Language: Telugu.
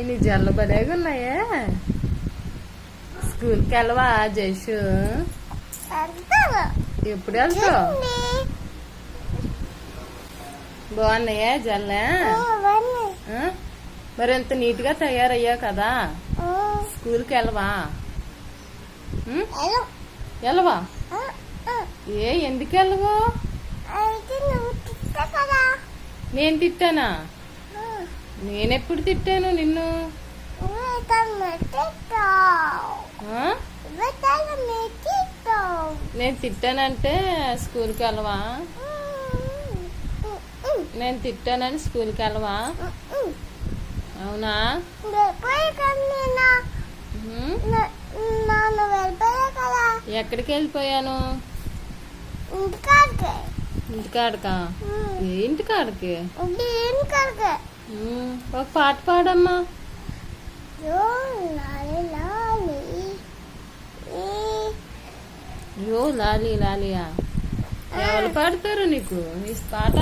నీ జల్ల భలేగా ఉన్నాయే. స్కూల్కి వెళ్ళవా జైషు? ఎప్పుడు వెళ్తావు? బాగున్నాయా జల్లే? మరి ఎంత నీట్ గా తయారయ్యా కదా. స్కూల్కి వెళ్ళవా? వెళ్ళవా? ఎందుకు వెళ్ళవు? నేను తిట్టానా? నేనెప్పుడు తిట్టాను నిన్ను? నేను తిట్టానంటే స్కూల్కి వెళ్ళవా? నేను తిట్టానని స్కూల్కి వెళ్ళవా? అవునా? ఎక్కడికి వెళ్ళిపోయాను? ఇంటికాడకా? ఏ ఇంటికాడకి? ఒక పాట పాడమ్మా. యో లాలి లాలియా? ఎవరు పాడతారు నీకు ఈ పాట?